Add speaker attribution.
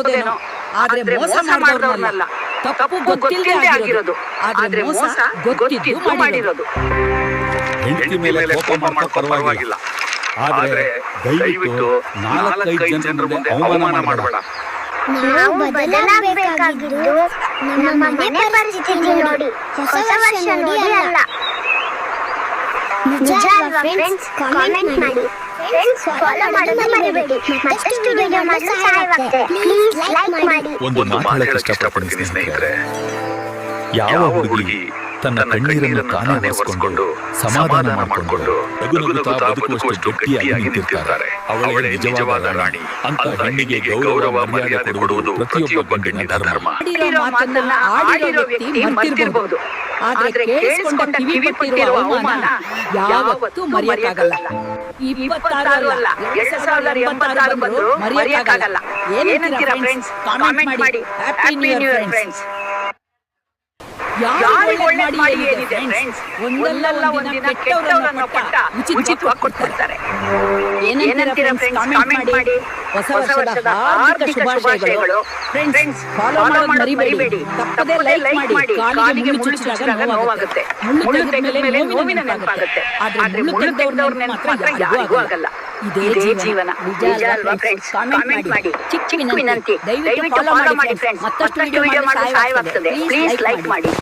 Speaker 1: ಆದ್ರೆ ಮೋಸ ಮಾಡಿದವರಲ್ಲ, ತಪ್ಪು ಗೊತ್ತಿಲ್ಲದೆ ಆಗಿರೋದು, ಆದ್ರೆ ಮೋಸ ಗೊತ್ತಿದ್ದು ಮಾಡಿರೋದು.
Speaker 2: ಹೆಂಡತಿ ಮೇಲೆ ಕೋಪ ಮಾಡ್ತಾ ಪರವಾಗಿಲ್ಲ, ಆದ್ರೆ ದಯವಿಟ್ಟು 4-5 ಜನರ ಮುಂದೆ ಅವಮಾನ ಮಾಡಬೇಡ.
Speaker 3: ನಾವು ಬದಲಾಗಬೇಕಾಗಿದ್ದು ನಮ್ಮ ಮನೆ ಪರಿಸ್ಥಿತಿ ನೋಡಿ, ಹೊಸ ವರ್ಷ ನೋಡಿ ಅಲ್ಲ. ನಿಜ ಅಲ್ವಾ ಫ್ರೆಂಡ್ಸ್? ಕಾಮೆಂಟ್ ಮಾಡಿ. ಫ್ರೆಂಡ್ಸ್, ಫಾಲೋ ಮಾಡೋದು ಮರಿಬೇಡಿ. ಮತ್ತಷ್ಟು ವಿಡಿಯೋ ಮಾಡಲು ಸಹಾಯವಾಗುತ್ತೆ. ಪ್ಲೀಸ್ ಲೈಕ್ ಮಾಡಿ.
Speaker 2: ಒಂದು ಮಾತು ಹೇಳಕ್ಕೆ ಇಷ್ಟಪಡ್ತೀನಿ ಸ್ನೇಹಿತರೆ, ಯಾವ ಹುಡುಗಿ ತನ್ನ ಕಣ್ಣೀರನ್ನು ತಾನೇ ಒರೆಸಿಕೊಂಡು ಸಮಾಧಾನ ಮಾಡಿಕೊಂಡು ನಗುನಗುತ್ತಾ ಬದುಕುವಷ್ಟು ಗಟ್ಟಿಯಾಗಿ ನಿಂತಿರ್ತಾರೆ, ಅವಳೇ ನಿಜವಾದ ರಾಣಿ. ಅಂತ ಹೆಣ್ಣಿಗೆ ಗೌರವ ಮರ್ಯಾದೆ ಕೊಡುವುದು ಪ್ರತಿಯೊಬ್ಬ ಗಂಡಿನ ಧರ್ಮ.
Speaker 1: ಆಡಿರೋ ವ್ಯಕ್ತಿ ಮರ್ತಿರಬಹುದು, ಆದ್ರೆ ಕೇಳಿಸಿಕೊಂಡ ಕಿವಿ ಪಟ್ಟಿರುವ ಅವಮಾನ ಯಾವತ್ತೂ ಮರೆಯಕ್ಕಾಗಲ್ಲ. 26 ಅಲ್ಲ 2086 ಬಂದ್ರು ಮರೆಯಕ್ಕಾಗಲ್ಲ. ಏನಂತೀರಾ ಫ್ರೆಂಡ್ಸ್? ಕಾಮೆಂಟ್ ಮಾಡಿ. Happy new year friends. ಯಾರಿಗೆ ಒಳ್ಳೇದು ಮಾಡಿ ಏನಿದೆ ಫ್ರೆಂಡ್ಸ್? ಒಂದಲ್ಲ ಒಂದಿನ ಕೆಟ್ಟವರನ್ನ ಪಟ್ಟ ಉಚಿತವಾಗಿ ಕೊಡ್ತಾರೆ. ಏನಂತೀರಾ ಫ್ರೆಂಡ್ಸ್? ಕಾಮೆಂಟ್ ಮಾಡಿ. ಹೊಸ ವರ್ಷದ ಹಾರ್ದಿಕ ಶುಭಾಶಯಗಳು ಫ್ರೆಂಡ್ಸ್. ಫಾಲೋ ಮಾಡೋದು ಮರಿಬೇಡಿ. ತಪ್ಪದೇ ಲೈಕ್ ಮಾಡಿ. ಕಾಲಿಗೆ ಮುಳ್ಳು ಚುಚ್ಚಿದಾಗ ನೋವಾಗುತ್ತೆ, ಮುಳ್ಳು ತೆಗೆದ ಮೇಲೆ ನೋವಿನ ನೆನಪಾಗುತ್ತೆ, ಆದ್ರೆ ಮುಳ್ಳು ತೆಗೆದವ್ರ ನೆನಪು ಮಾತ್ರ ಯಾರಿಗೂ ಆಗಲ್ಲ. ಇದೇ ಜೀವನ. ನಿಜ ಅಲ್ವಾ ಫ್ರೆಂಡ್ಸ್? ಕಾಮೆಂಟ್ ಮಾಡಿ. ಚಿಕ್ಕ ವಿನಂತಿ, ದಯವಿಟ್ಟು ಫಾಲೋ ಮಾಡಿ ಫ್ರೆಂಡ್ಸ್. ಮತ್ತಷ್ಟು ವಿಡಿಯೋ ಮಾಡಲು ಸಹಾಯವಾಗ್ತದೆ. ಪ್ಲೀಸ್ ಲೈಕ್ ಮಾಡಿ.